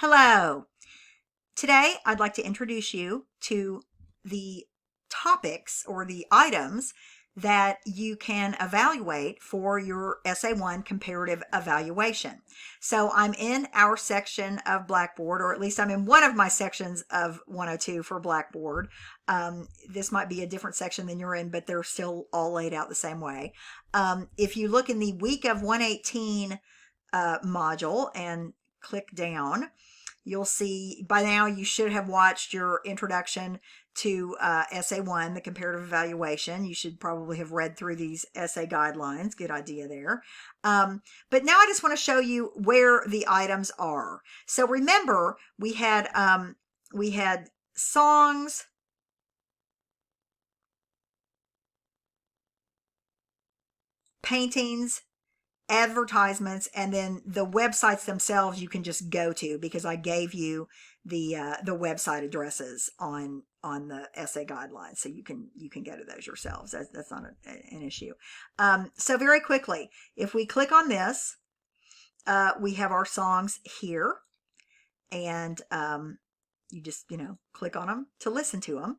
Hello. Today, I'd like to introduce you to the topics or the items that you can evaluate for your Essay 1 comparative evaluation. So I'm in our section of Blackboard, or at least I'm in one of my sections of 102 for Blackboard. This might be a different section than you're in, but they're still all laid out the same way. If you look in the week of 118 module and click down, you'll see by now you should have watched your introduction to Essay 1, the comparative evaluation. You should probably have read through these essay guidelines. Good idea there. But now I just want to show you where the items are. So remember, we had songs, paintings, advertisements, and then the websites themselves you can just go to because I gave you the website addresses on the essay guidelines, so you can go to those yourselves. That's not an issue. So very quickly, if we click on this, we have our songs here, and you just click on them to listen to them.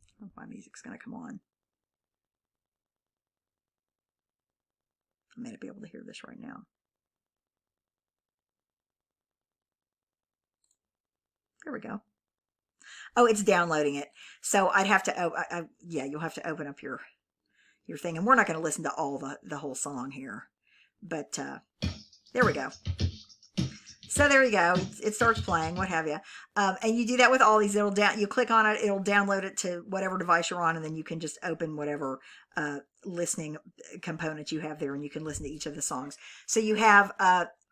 I don't know if my music's going to come on. I may not be able to hear this right now. There we go. Oh, it's downloading it. So I'd have to, yeah, you'll have to open up your thing. And we're not going to listen to all the whole song here. But there we go. So there you go. It starts playing, what have you. And you do that with all these. You click on it, it'll download it to whatever device you're on, and then you can just open whatever listening component you have there, and you can listen to each of the songs. So you have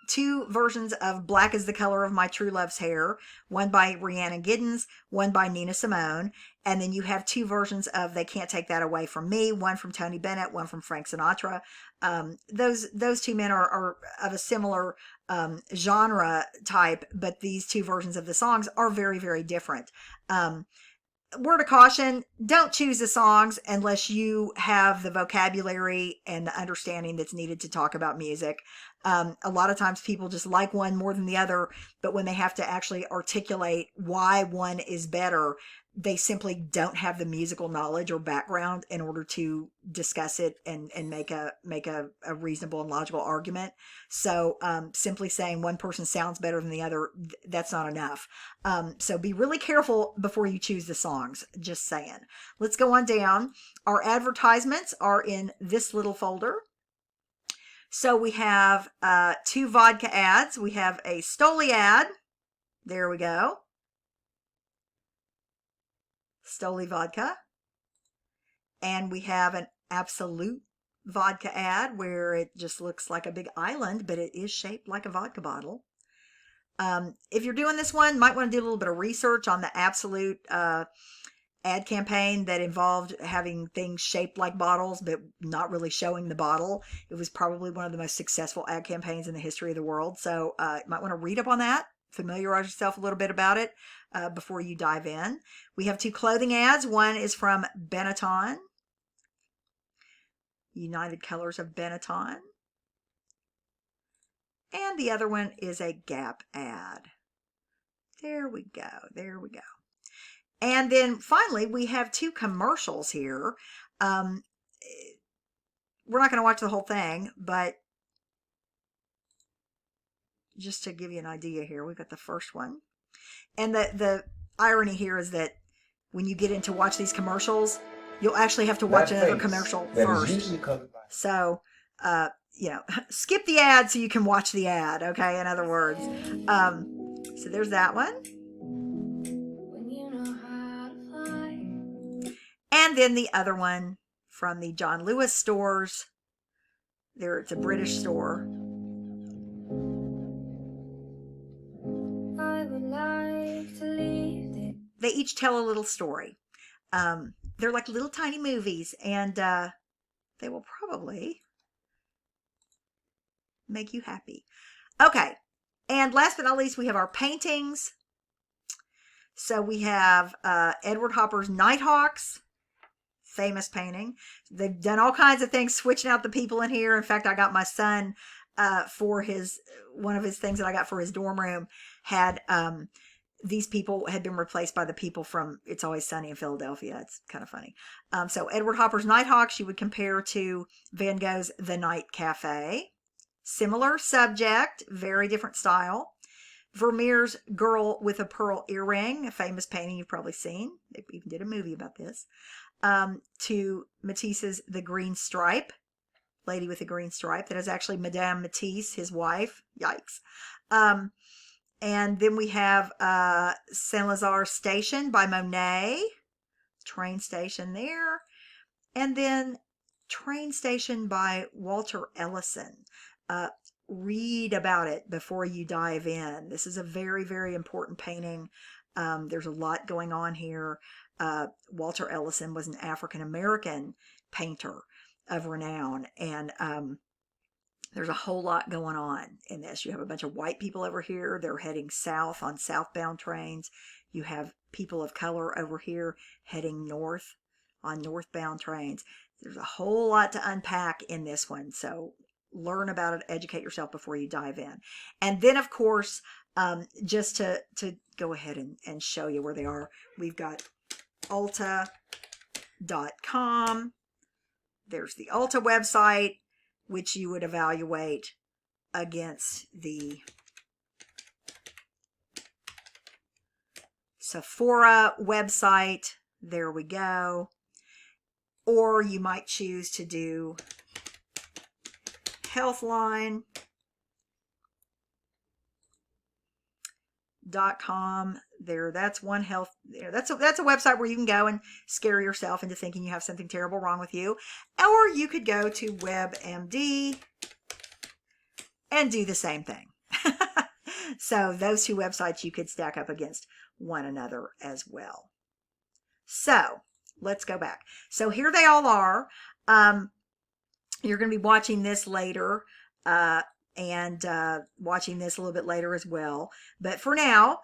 two versions of Black is the Color of My True Love's Hair, one by Rhiannon Giddens, one by Nina Simone, and then you have two versions of They Can't Take That Away From Me, one from Tony Bennett, one from Frank Sinatra. Those two men are of a similar genre type, but these two versions of the songs are very, very different. Word of caution, don't choose the songs unless you have the vocabulary and the understanding that's needed to talk about music. A lot of times people just like one more than the other, but when they have to actually articulate why one is better, they simply don't have the musical knowledge or background in order to discuss it and make a reasonable and logical argument. So simply saying one person sounds better than the other, that's not enough. So be really careful before you choose the songs, just saying. Let's go on down. Our advertisements are in this little folder. So we have two vodka ads. We have a Stoli ad. There we go. Stoli vodka. And we have an Absolute vodka ad where it just looks like a big island, but it is shaped like a vodka bottle. If you're doing this one, might want to do a little bit of research on the Absolute ad campaign that involved having things shaped like bottles, but not really showing the bottle. It was probably one of the most successful ad campaigns in the history of the world. So you might want to read up on that, familiarize yourself a little bit about it before you dive in. We have two clothing ads. One is from Benetton, United Colors of Benetton. And the other one is a Gap ad. There we go. There we go. And then finally, we have two commercials here. We're not going to watch the whole thing, but just to give you an idea here, we've got the first one. And the irony here is that when you get in to watch these commercials, you'll actually have to watch another commercial first. So, skip the ad so you can watch the ad, okay? In other words. So there's that one. And then the other one from the John Lewis stores. There, it's a British store. They each tell a little story. They're like little tiny movies, and they will probably make you happy. Okay, and last but not least, we have our paintings. So we have Edward Hopper's Nighthawks, famous painting. They've done all kinds of things, switching out the people in here. In fact, I got my son for his, one of his things that I got for his dorm room had, these people had been replaced by the people from It's Always Sunny in Philadelphia. It's kind of funny. So Edward Hopper's Nighthawks, you would compare to Van Gogh's The Night Cafe. Similar subject, very different style. Vermeer's Girl with a Pearl Earring, a famous painting you've probably seen. They even did a movie about this. To Matisse's The Green Stripe, Lady with a Green Stripe. That is actually Madame Matisse, his wife. Yikes. And then we have Saint-Lazare Station by Monet. Train station there. And then Train Station by Walter Ellison. Read about it before you dive in. This is a very, very important painting. There's a lot going on here. Walter Ellison was an African-American painter of renown, and there's a whole lot going on in this. You have a bunch of white people over here. They're heading south on southbound trains. You have people of color over here heading north on northbound trains. There's a whole lot to unpack in this one. So learn about it, educate yourself before you dive in. And then, of course, just to go ahead and show you where they are, we've got Ulta.com. There's the Ulta website, which you would evaluate against the Sephora website. There we go. Or you might choose to do Healthline.com. There, that's one health. That's a website where you can go and scare yourself into thinking you have something terrible wrong with you. Or you could go to WebMD and do the same thing. So those two websites you could stack up against one another as well. So let's go back. So here they all are. You're going to be watching this later, and watching this a little bit later as well. But for now,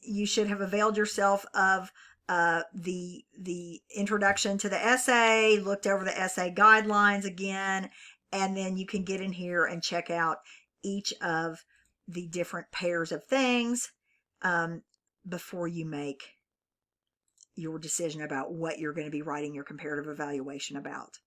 you should have availed yourself of the introduction to the essay, looked over the essay guidelines again, and then you can get in here and check out each of the different pairs of things before you make your decision about what you're going to be writing your comparative evaluation about.